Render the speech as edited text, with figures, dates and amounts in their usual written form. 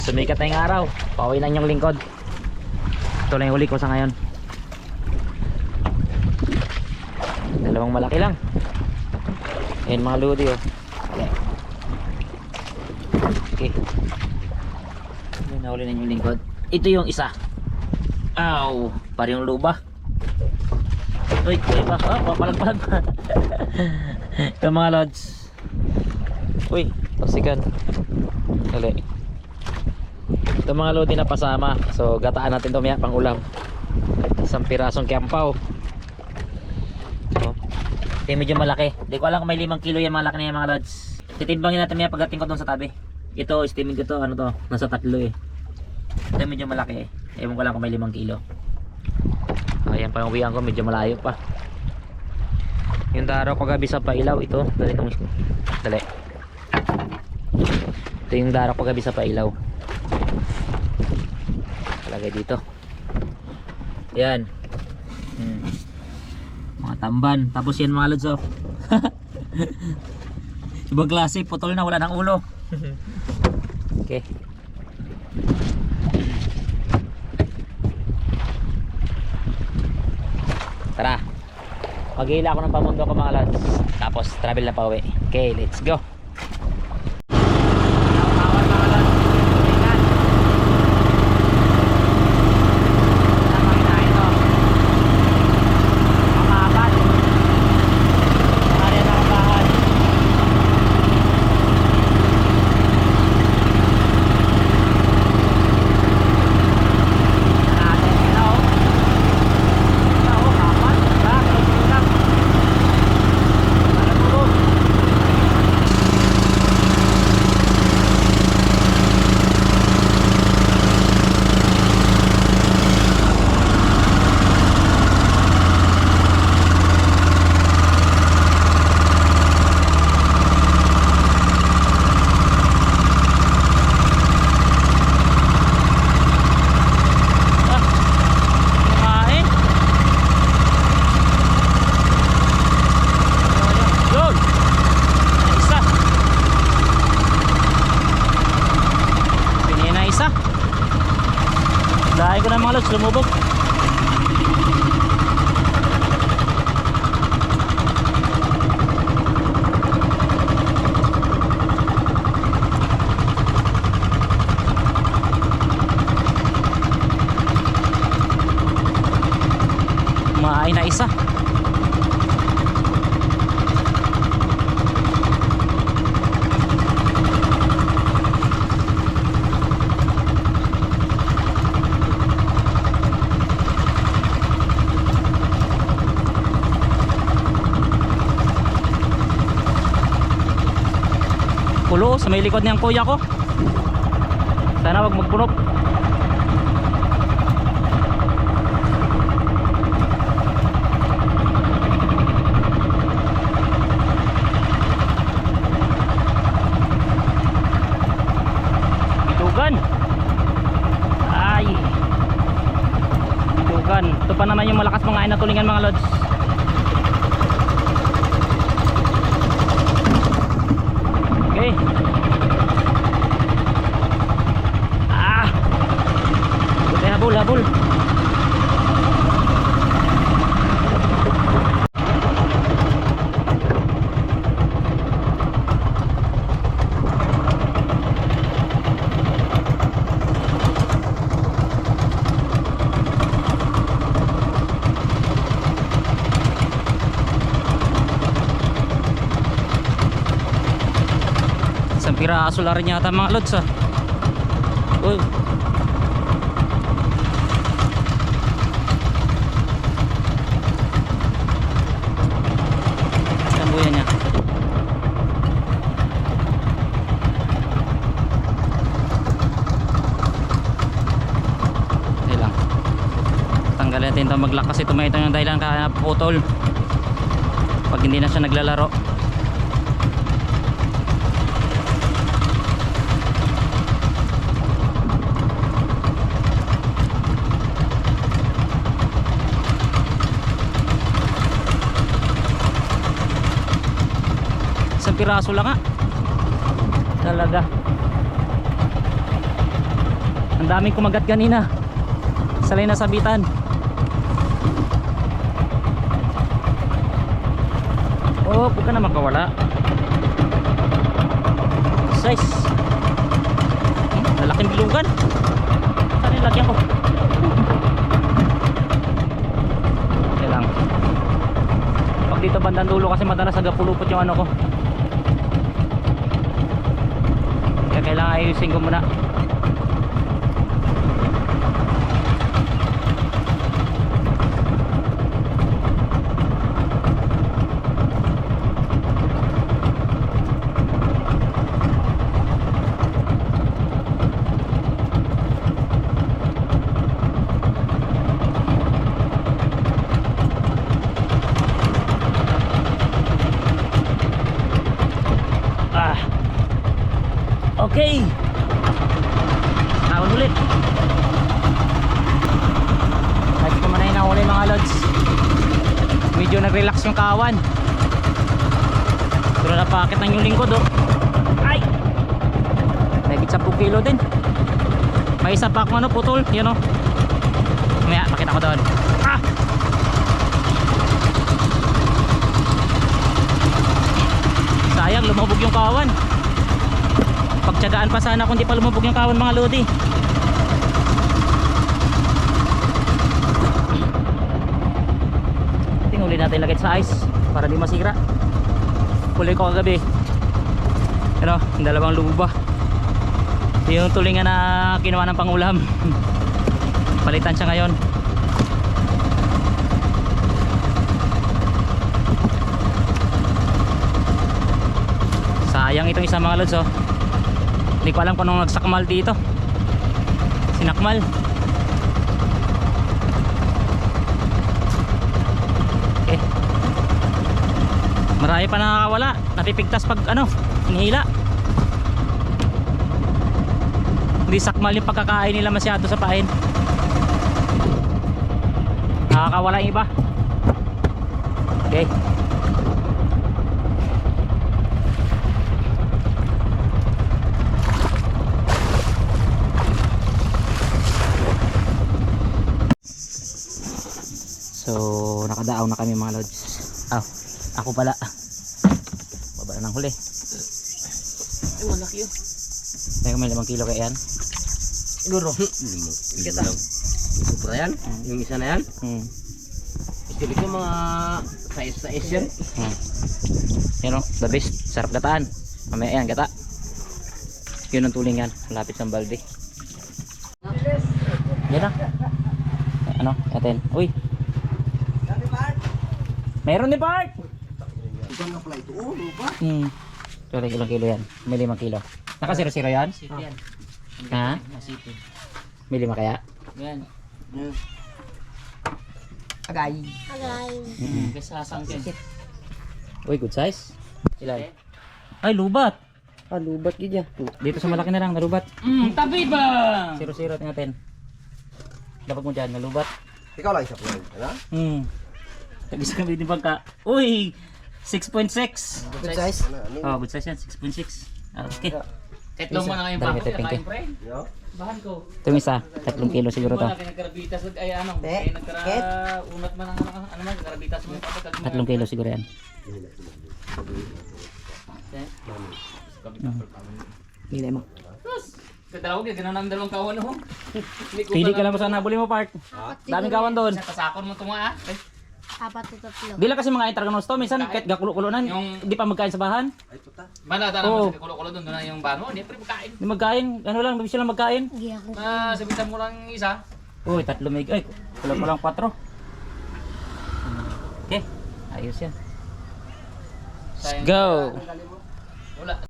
Sumikat na yung araw. Pauwi na yung lingkod. Ito lang yung huli ko sa ngayon. Dalawang malaki lang. Ayan mga lodi oh. Okay. Ayan, nahuli na yung lingkod. Ito yung isa. Aw, parang luba. Uy, iba. Papalag-palag pa. Ito mga lods. Uy, pasikan. Dali. Ito mga lodi na pasama. So gataan natin ito maya pang ulam. Isang pirasong kiampaw. Ito medyo malaki. Hindi ko alam kung may 5 kilo yan, malaki na yan mga lods. Titimbangin natin maya pagdating ko doon sa tabi. Ito, estimin ko to, ano to, nasa 3 eh. Ito medyo malaki eh. Ewan ko lang kung may 5 kilo. Ayan pa yung uwihan ko, medyo malayo pa. Yung daraw ko gabi sa pailaw, ito. Dali itong dali. Ito yung daraw ko gabi sa pailaw. Lagay dito. Yan. Mga tamban. Tapos yan mga lods oh. Ibang klase, putol na, wala ng ulo. Okay. Tara. Mag-iila ako ng pamundo ko mga lods. Tapos travel na pa uwi. Okay, let's go. Dahil ko na mga lods, lumubog. Kumain na isa. Pulo sa may likod niyang kuya ko. Sana wag magpunok. Bitugan. Ay. Bitugan. Ito pa naman yung malakas mga na tulingan mga lods. Okay. Buti habol. Isang piraso lang rin yata mga lods ah. Uy. Saan buya niya? Okay lang. Tanggalin natin ito maglakas. Ito may ito yung dahilan kaya putol. Pag hindi na siya naglalaro. Isang piraso lang nga talaga. Ang daming kumagat kanina. Salay na sabitan. Oh, huwag ka na makawala. Size. Lalaking bilugan. Saan yung lagyan ko? Okay lang. Pag dito bandang dulo kasi madalas nagapulupot yung ano ko. Kaya kailangan ayusin ko muna. Okay. Tawon ulit. Kahit kumanay na ulit mga lods. Medyo nag-relax yung kawan. Pero napakit ng yung lingkod oh. Ay! Nagit 10 kilo din. May isa pa akong ano putol. Yan oh. Mamaya makita ko doon. Ah! Sayang lumabog yung kawan. Pagtsagaan pa sana kung di pa lumubog yung kawan mga lodi. Tinguli natin lagay sa ice para di masira. Huli ko kagabi. Ano, yung dalawang luba. Yung tulingan na kinuha ng pangulam. Palitan siya ngayon. Sayang itong isang mga lods oh. Hindi ko alam kung anong nagsakmal dito. Sinakmal. Okay. Marami pa nakakawala. Napipigtas pag ano, hinihila. Hindi sakmal yung pagkakain nila masyado sa pain. Nakakawala yung iba. Okay. So nakadaaw na kami mga lods. Ako pala. Baba na ng huli. Ay, malaki yun. Kaya may 5 kilo kaya yan. Siguro. Bigat ah. Sobra yan. Yung isa na yan. Isili ko mga size yan. Yan o, the best. Sarap gataan. Mamaya yan, gata. Yun ang tuling yan. Malapit sa balde. Yan na. Ano, atin. Uy. Meron ni Bart! Ito nga pala ito. Oh, lupa. Pero ilang kilo yan? May 5 kilo. Naka 0-0 yan? Sito yan. Ha? Sito. May 5 kaya? Yan. Agay. Kasasang yan. Uy, good size. Ilan? Ay, lubat! Lubat gid ya. Dito sa malaki na lang, nalubat. Tabi ba? 0-0 tingnan. Dapat mo dyan, nalubat. Ikaw lang isa po. Ano? Tagis kami din pagka. Uy! 6.6! Good size. Oh, good size yan, 6.6. Okay. Kahit lang mo na ngayong bako, Dami, kakain pre. Bahan ko. Itong isa, 3 kilo siguro to. Wala kayo nagkarabitas, ay ano, kaya nagkaraunat man ang ano man, nagkarabitas mo yung kapag 3 kilo siguro yan. Gila mo. Kadalaw, gano'n namin dalawang kawan ho. Pili ka lang kung saan nabuli mo, Park. Daming kawan doon. Sa kasakon mo tunga ah. Apat o tatlo. Dila kasi mga intraganos to, minsan kahit gakulo-kulo na, hindi pa magkain sa bahan. Mana, Oo. tara mo sa kulo-kulo doon, doon na yung bano. Hindi, pre, magkain. Hindi magkain, ano lang, bibis lang magkain. Hindi ako. Sabitan mo lang isa. Uy, 3 mig, ay, kulang ko lang 4. Okay, ayos yan. Sayang. Go! Wala.